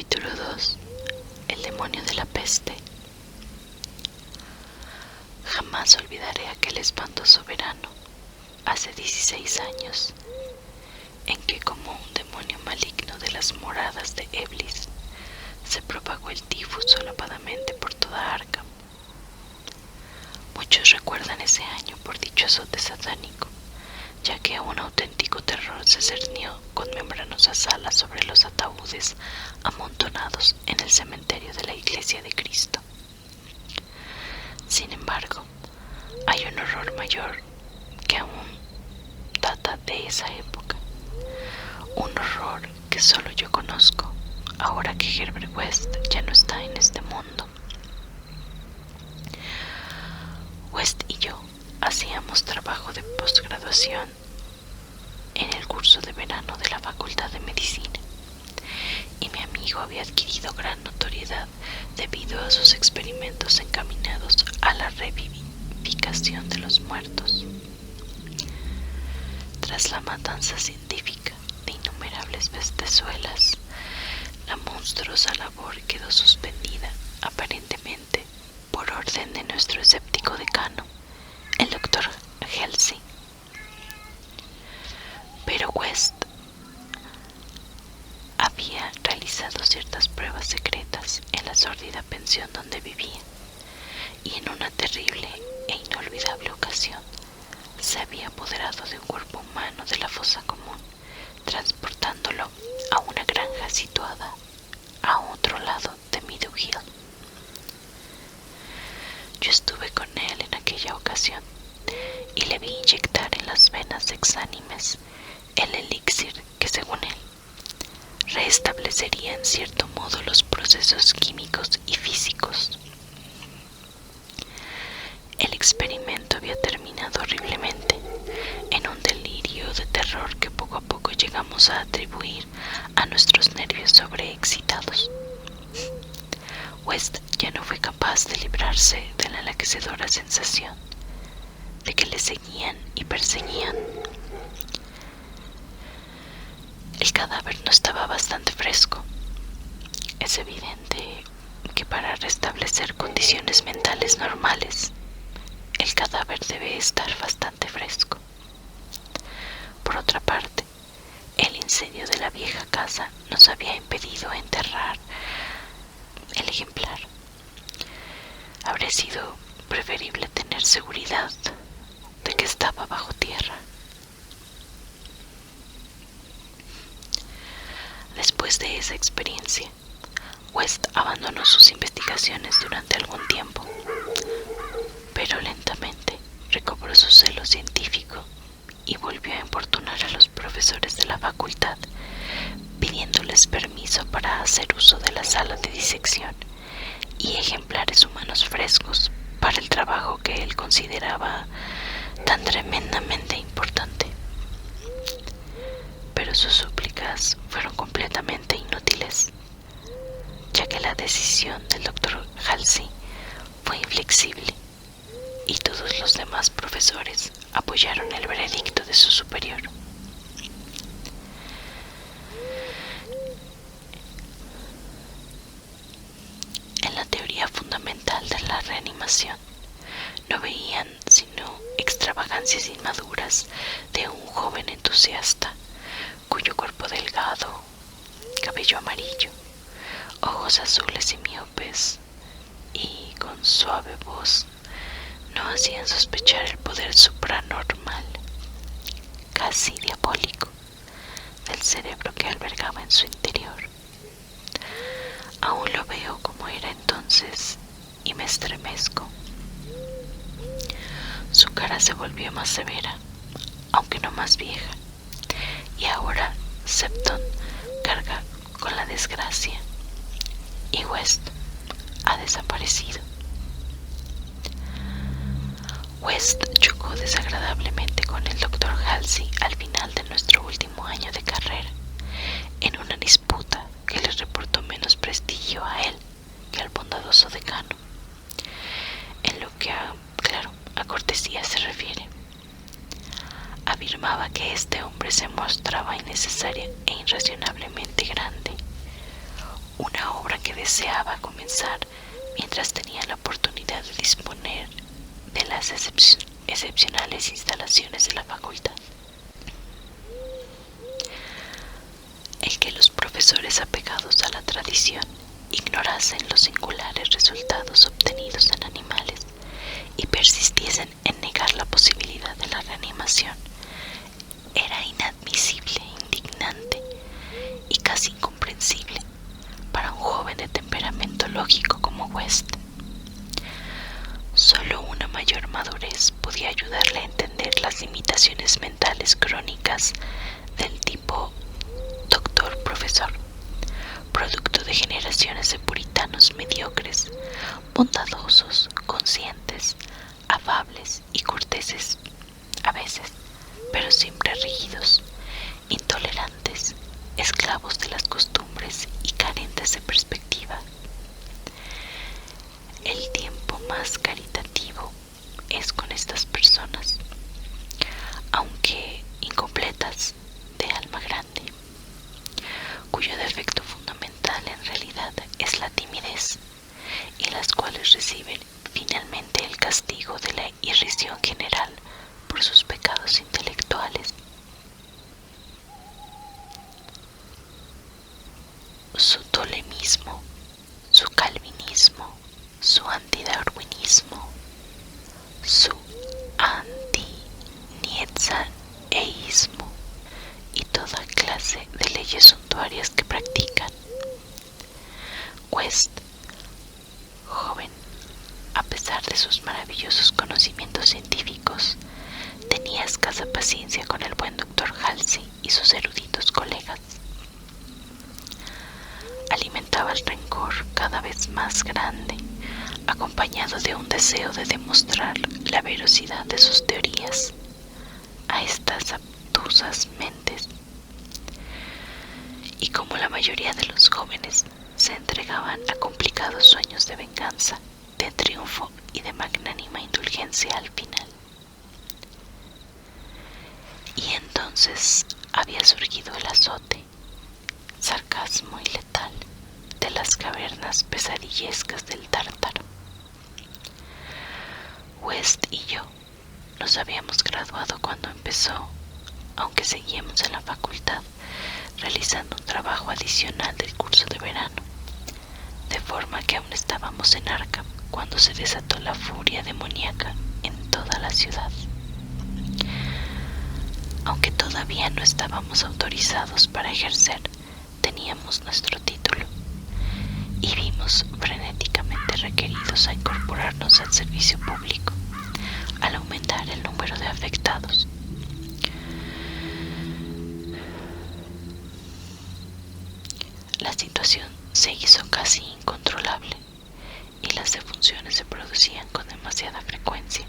Capítulo 2. El demonio de la peste. Jamás olvidaré aquel espantoso verano, hace 16 años, en que como un demonio maligno de las moradas de Eblis, se propagó el tifus solapadamente por toda Arkham. Muchos recuerdan ese año por dicho azote satánico, ya que un auténtico terror se cernió con membranosas alas sobre los ataúdes amontonados en el cementerio de la Iglesia de Cristo. Sin embargo, hay un horror mayor que aún data de esa época, un horror que solo yo conozco, ahora que Herbert West ya no está en este mundo. West y yo hacíamos trabajo de posgraduación en el curso de verano de la Facultad de Medicina, y mi amigo había adquirido gran notoriedad debido a sus experimentos encaminados a la revivificación de los muertos. Tras la matanza científica de innumerables bestezuelas, la monstruosa labor quedó suspendida, aparentemente por orden de nuestro escéptico decano, el doctor Halsey. Pero West había realizado ciertas pruebas secretas en la sórdida pensión donde vivía, y en una terrible e inolvidable ocasión se había apoderado de un cuerpo humano de la fosa común, transportándolo a una granja situada a otro lado de Meadow Hill. Yo estuve con él en aquella ocasión y le vi inyectar en las venas exánimes el elixir que, según él, restablecería en cierto modo los procesos químicos y físicos. El experimento había terminado horriblemente en un delirio de terror que poco a poco llegamos a atribuir a nuestros nervios sobreexcitados. West ya no fue capaz de librarse de la enloquecedora sensación de que le seguían y perseguían. El cadáver no estaba bastante fresco. Es evidente que para restablecer condiciones mentales normales, el cadáver debe estar bastante fresco. Por otra parte, el incendio de la vieja casa nos había impedido enterrar el ejemplar. Habría sido preferible tener seguridad de que estaba bajo tierra. Después de esa experiencia, West abandonó sus investigaciones durante algún tiempo, pero lentamente recobró su celo científico y volvió a importunar a los profesores de la facultad, pidiéndoles permiso para hacer uso de la sala de disección y ejemplares humanos frescos para el trabajo que él consideraba tan tremendamente importante. Pero sus súplicas fueron completamente inútiles, ya que la decisión del doctor Halsey fue inflexible y todos los demás profesores apoyaron el veredicto de su superior. En la teoría fundamental de la reanimación no veían sino extravagancias inmaduras de un joven entusiasta cuyo cuerpo delgado, cabello amarillo, ojos azules y miopes y con suave voz no hacían sospechar el poder supranormal, casi diabólico, del cerebro que albergaba en su interior. Aún lo veo como era entonces y me estremezco. Su cara se volvió más severa, aunque no más vieja, y ahora Septon carga con la desgracia y West ha desaparecido. West chocó desagradablemente con el doctor Halsey al final de nuestro último año de carrera, en una disputa que le reportó menos prestigio a él que al bondadoso decano, en lo que a cortesía se refiere. Afirmaba que este hombre se mostraba innecesaria e irracionalmente grande, una deseaba comenzar mientras tenía la oportunidad de disponer de las excepcionales instalaciones de la facultad. El que los profesores apegados a la tradición ignorasen los singulares resultados obtenidos en animales y persistiesen en negar la posibilidad de la reanimación era inadmisible, indignante y casi incomprensible para un joven de temperamento lógico como West. Solo una mayor madurez podía ayudarle a entender las limitaciones mentales crónicas del tipo doctor-profesor, producto de generaciones de puritanos mediocres, bondadosos, conscientes, afables y corteses, a veces, pero siempre rígidos, intolerantes, esclavos de las costumbres y carentes de perspectiva. El tiempo más caritativo es con estas personas, aunque incompletas, de alma grande, cuyo defecto fundamental en realidad es la timidez, y las cuales reciben finalmente el castigo de la irrisión general por sus pecados intelectuales. Su tolemismo, su calvinismo, su antidarwinismo, su anti-nietzscheísmo y toda clase de leyes suntuarias que practican. West, joven, a pesar de sus maravillosos conocimientos científicos, tenía escasa paciencia con el buen doctor Halsey y sus eruditos colegas. Alimentaba el rencor cada vez más grande, acompañado de un deseo de demostrar la veracidad de sus teorías a estas obtusas mentes. Y como la mayoría de los jóvenes, se entregaban a complicados sueños de venganza, de triunfo y de magnánima indulgencia al final. Y entonces había surgido el azote, sarcasmo y letal de las cavernas pesadillescas del Tártaro. West y yo nos habíamos graduado cuando empezó, aunque seguíamos en la facultad realizando un trabajo adicional del curso de verano, de forma que aún estábamos en Arkham cuando se desató la furia demoníaca en toda la ciudad. Aunque todavía no estábamos autorizados para ejercer, teníamos nuestro título y vimos frenéticamente requeridos a incorporarnos al servicio público al aumentar el número de afectados. La situación se hizo casi incontrolable y las defunciones se producían con demasiada frecuencia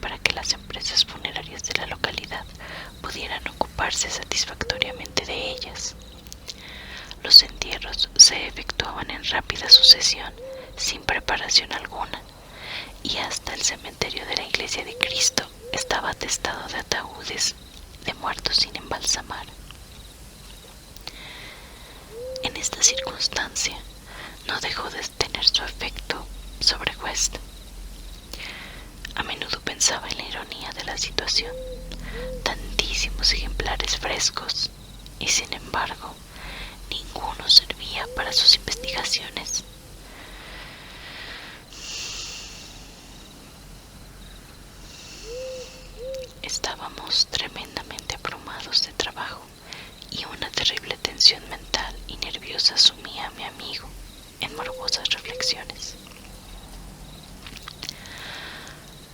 para que las empresas funerarias de la localidad pudieran ocuparse satisfactoriamente de ellas. Los entierros se efectuaban en rápida sucesión, sin preparación alguna, y hasta el cementerio de la Iglesia de Cristo estaba atestado de ataúdes de muertos sin embalsamar. En esta circunstancia no dejó de tener su efecto sobre West. A menudo pensaba en la ironía de la situación, tantísimos ejemplares frescos, y sin embargo ninguno servía para sus investigaciones. Estábamos tremendamente abrumados de trabajo y una terrible tensión mental y nerviosa sumía a mi amigo en morbosas reflexiones.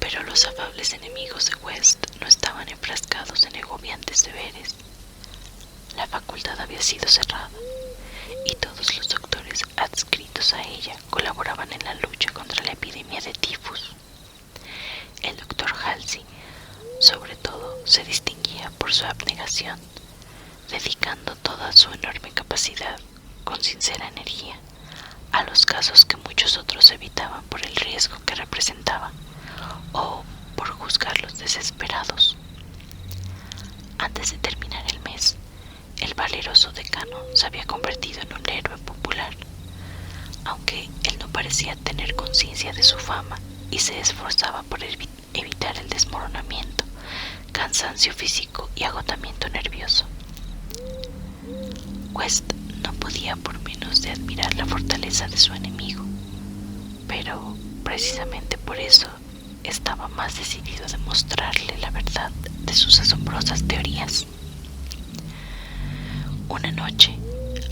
Pero los afables enemigos de West no estaban enfrascados en agobiantes deberes. La facultad había sido cerrada y todos los doctores adscritos a ella colaboraban en la lucha contra la epidemia de tifus. El doctor Halsey, sobre todo, se distinguía por su abnegación, dedicando toda su enorme capacidad, con sincera energía, a los casos que muchos otros evitaban por el riesgo que representaban o por juzgarlos desesperados. Antes de terminar el mes, el valeroso decano se había convertido en un héroe popular. aunque él no parecía tener conciencia de su fama y se esforzaba por evitar el desmoronamiento, cansancio físico y agotamiento nervioso. West no podía por menos de admirar la fortaleza de su enemigo, pero precisamente por eso estaba más decidido a demostrarle la verdad de sus asombrosas teorías. Una noche,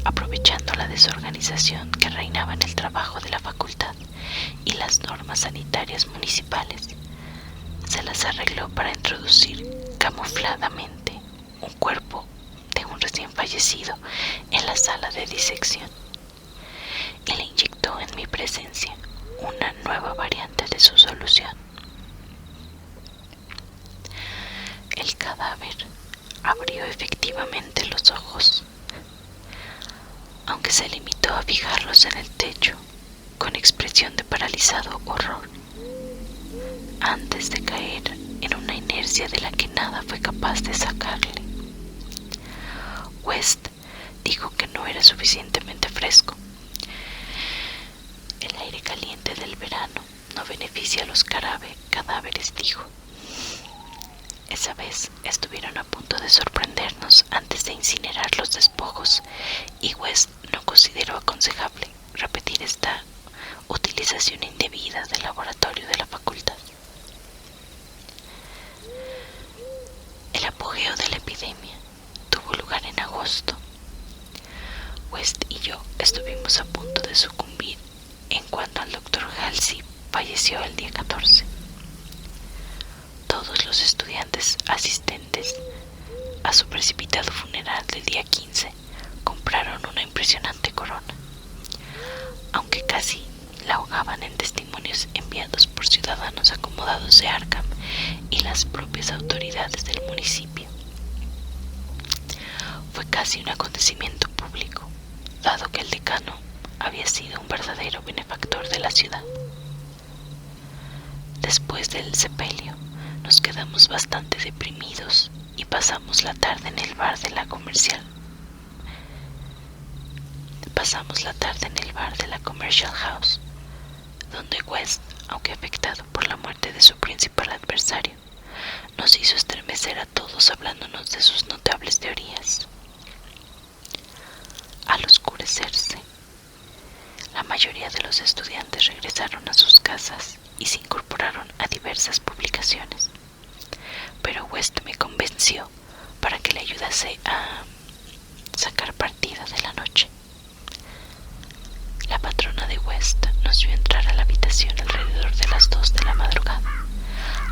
aprovechando la desorganización que reinaba en el trabajo de la facultad y las normas sanitarias municipales, se las arregló para introducir camufladamente un cuerpo de un recién fallecido en la sala de disección y le inyectó en mi presencia una nueva variante de su solución. El cadáver abrió efectivamente los ojos, aunque se limitó a fijarlos en el techo con expresión de paralizado horror, antes de caer en una inercia de la que nada fue capaz de sacarle. West dijo que no era suficientemente fresco. El aire caliente del verano no beneficia a los cadáveres, dijo. Esa vez estuvieron a punto de sorprendernos antes de incinerar los despojos y West no consideró aconsejable repetir esta utilización indebida del laboratorio de la facultad. El apogeo de la epidemia tuvo lugar en agosto. West y yo estuvimos a punto de sucumbir en cuanto al Dr. Halsey falleció el día 14. Todos los estudiantes asistentes a su precipitado funeral del día 15 compraron una impresionante corona, aunque casi la ahogaban en testimonios enviados por ciudadanos acomodados de Arkham y las propias autoridades del municipio. Fue casi un acontecimiento público, dado que el decano había sido un verdadero benefactor de la ciudad. Después del sepelio, nos quedamos bastante deprimidos y pasamos la tarde en el bar de la Commercial House, donde West, aunque afectado por la muerte de su principal adversario, nos hizo estremecer a todos hablándonos de sus notables teorías. Al oscurecerse, la mayoría de los estudiantes regresaron a sus casas y se incorporaron a diversas publicaciones, pero West me convenció para que le ayudase a sacar partida de la noche. La patrona de West nos vio entrar a la habitación alrededor de las 2 de la madrugada,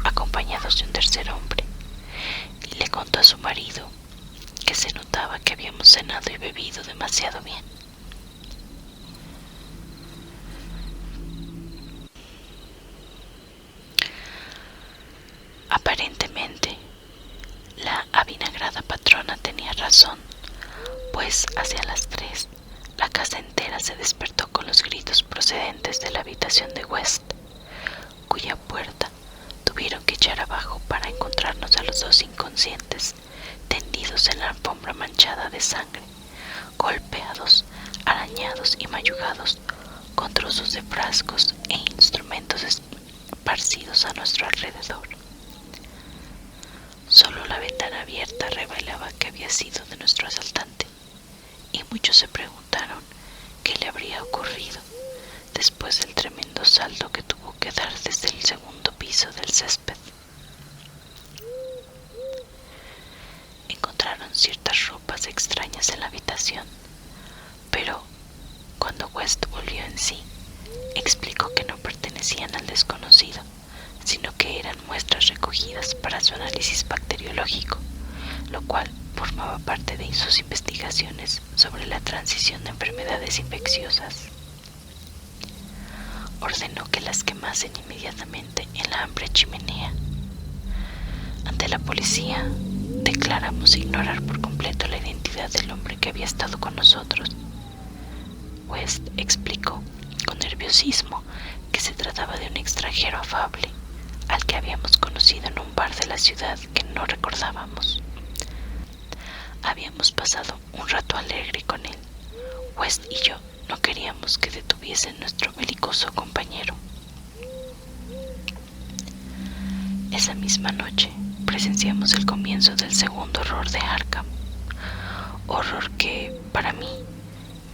acompañados de un tercer hombre, y le contó a su marido que se notaba que habíamos cenado y bebido demasiado bien. Aparentemente, la avinagrada patrona tenía razón, pues hacia las 3 la casa entera se despertó con los gritos procedentes de la habitación de West, cuya puerta tuvieron que echar abajo para encontrarnos a los dos inconscientes, tendidos en la alfombra manchada de sangre, golpeados, arañados y mayugados con trozos de frascos e instrumentos esparcidos a nuestro alrededor. Solo la ventana abierta revelaba que había sido de nuestro asaltante, y muchos se preguntaron qué le habría ocurrido después del tremendo salto que tuvo que dar desde el segundo piso del césped. Encontraron ciertas ropas extrañas en la habitación, pero cuando West volvió en sí, explicó que no pertenecían al desconocido, sino que eran muestras recogidas para su análisis bacteriológico, lo cual formaba parte de sus investigaciones sobre la transición de enfermedades infecciosas. Ordenó que las quemasen inmediatamente en la amplia chimenea. Ante la policía, declaramos ignorar por completo la identidad del hombre que había estado con nosotros. West explicó con nerviosismo que se trataba de un extranjero afable, al que habíamos conocido en un bar de la ciudad que no recordábamos. Habíamos pasado un rato alegre con él. West y yo no queríamos esperábamos que detuviesen nuestro belicoso compañero. Esa misma noche presenciamos el comienzo del segundo horror de Arkham, horror que, para mí,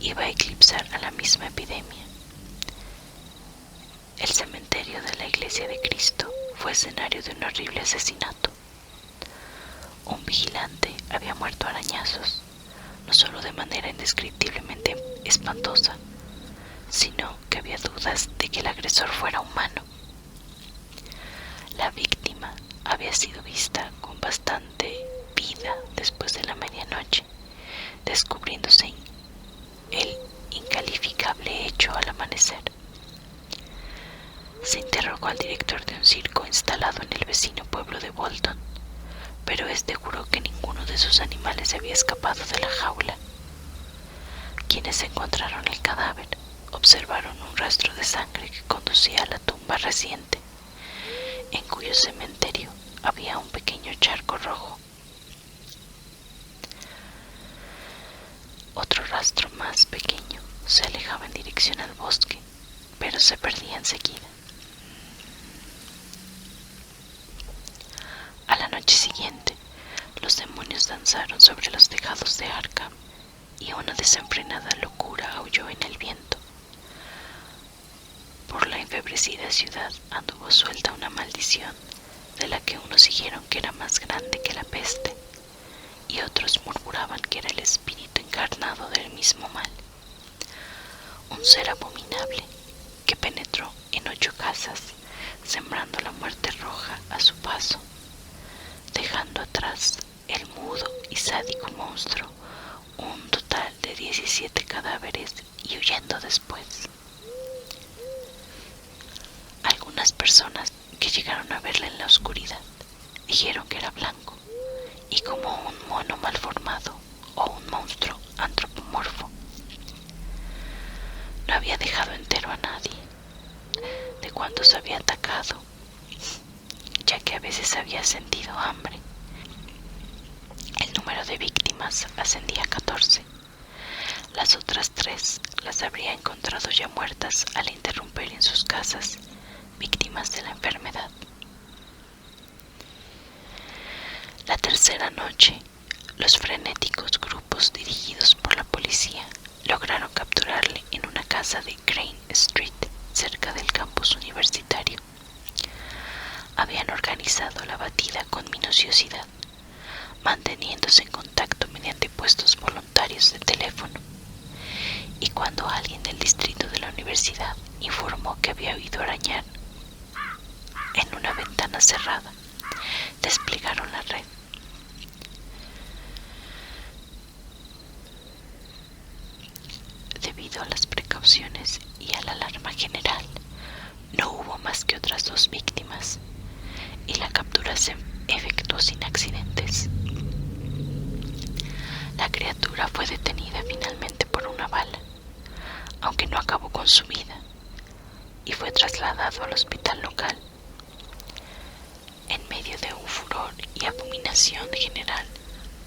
iba a eclipsar a la misma epidemia. El cementerio de la Iglesia de Cristo fue escenario de un horrible asesinato. Un vigilante había muerto a arañazos, no solo de manera indescriptiblemente espantosa, sino que había dudas de que el agresor fuera humano. La víctima había sido vista con bastante vida después de la medianoche, descubriéndose el incalificable hecho al amanecer. Se interrogó al director de un circo instalado en el vecino pueblo de Bolton, pero este juró que ninguno de sus animales se había escapado de la jaula. Quienes encontraron el cadáver observaron un rastro de sangre que conducía a la tumba reciente, en cuyo cementerio había un pequeño charco rojo. Otro rastro más pequeño se alejaba en dirección al bosque, pero se perdía enseguida. A la noche siguiente, los demonios danzaron sobre los tejados de Arkham y una desenfrenada locura aulló en el viento. Por la enfebrecida ciudad anduvo suelta una maldición, de la que unos dijeron que era más grande que la peste, y otros murmuraban que era el espíritu encarnado del mismo mal. Un ser abominable que penetró en 8 casas, sembrando la muerte roja a su paso, dejando atrás el mudo y sádico monstruo un total de 17 cadáveres y huyendo después. Algunas personas que llegaron a verla en la oscuridad dijeron que era blanco y como un mono mal formado o un monstruo antropomorfo. No había dejado entero a nadie de cuantos había atacado, ya que a veces había sentido hambre. El número de víctimas ascendía a 14. Las otras 3 las habría encontrado ya muertas al interrumpir en sus casas, víctimas de la enfermedad. La tercera noche, los frenéticos grupos dirigidos por la policía lograron capturarle en una casa de Crane Street, cerca del campus universitario. Habían organizado la batida con minuciosidad, manteniéndose en contacto mediante puestos voluntarios de teléfono, y cuando alguien del distrito de la universidad informó que había oído arañar en una ventana cerrada, desplegaron la red. Debido a las precauciones y a la alarma general, no hubo más que otras 2 víctimas, y la captura se efectuó sin accidentes. La criatura fue detenida finalmente por una bala, aunque no acabó con su vida, y fue trasladado al hospital local. En medio de un furor y abominación general,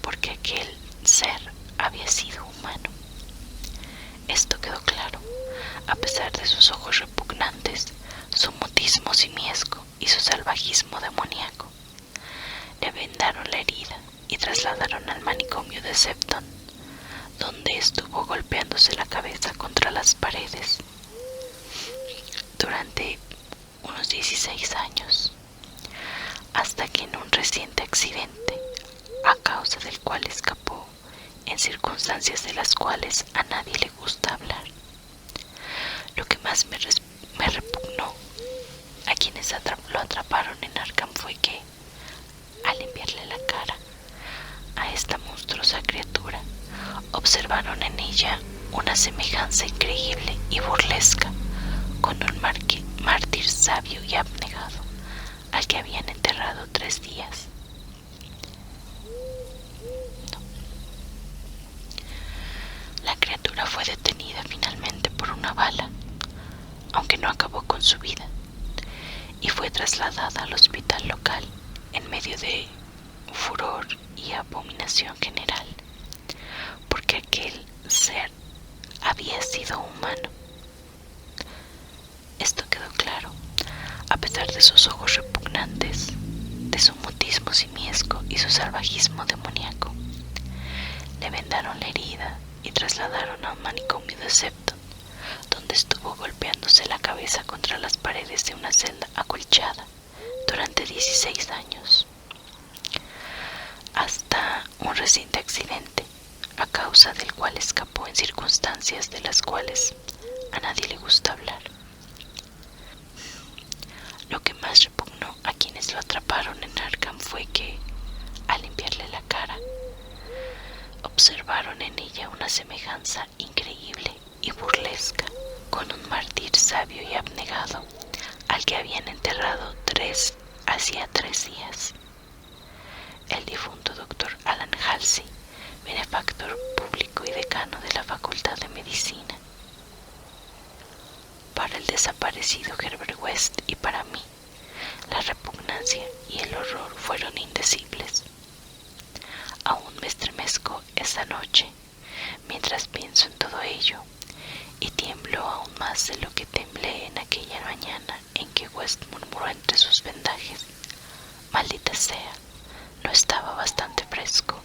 porque aquel ser había sido humano. Esto quedó claro, a pesar de sus ojos repugnantes, su mutismo simiesco y su salvajismo demoníaco. Le vendaron la herida y trasladaron al manicomio de Septon, donde estuvo golpeándose la cabeza contra las paredes durante unos 16 años, hasta que en un reciente accidente, a causa del cual escapó en circunstancias de las cuales a nadie le gusta hablar. Lo que más me repugnó a quienes lo atraparon en Arkham fue que, al limpiarle la cara a esta monstruosa criatura, observaron en ella una semejanza increíble y burlesca con un mártir sabio y abnegado al que habían enterrado 3 días. La criatura fue detenida finalmente por una bala, aunque no acabó con su vida, y fue trasladada al hospital local en medio de furor y abominación general, porque aquel ser había sido humano A pesar de sus ojos repugnantes, de su mutismo simiesco y su salvajismo demoníaco. Le vendaron la herida y trasladaron a un manicomio de Septon, donde estuvo golpeándose la cabeza contra las paredes de una celda acolchada durante 16 años, hasta un reciente accidente, a causa del cual escapó en circunstancias de las cuales a nadie le gusta hablar. Lo que más repugnó a quienes lo atraparon en Arkham fue que, al limpiarle la cara, observaron en ella una semejanza increíble y burlesca con un mártir sabio y abnegado al que habían enterrado hacía 3 días. El difunto doctor Alan Halsey, benefactor público y decano de la Facultad de Medicina. Para el desaparecido Herbert West y para mí, la repugnancia y el horror fueron indecibles. Aún me estremezco esta noche mientras pienso en todo ello, y tiemblo aún más de lo que temblé en aquella mañana en que West murmuró entre sus vendajes: «Maldita sea, no estaba bastante fresco».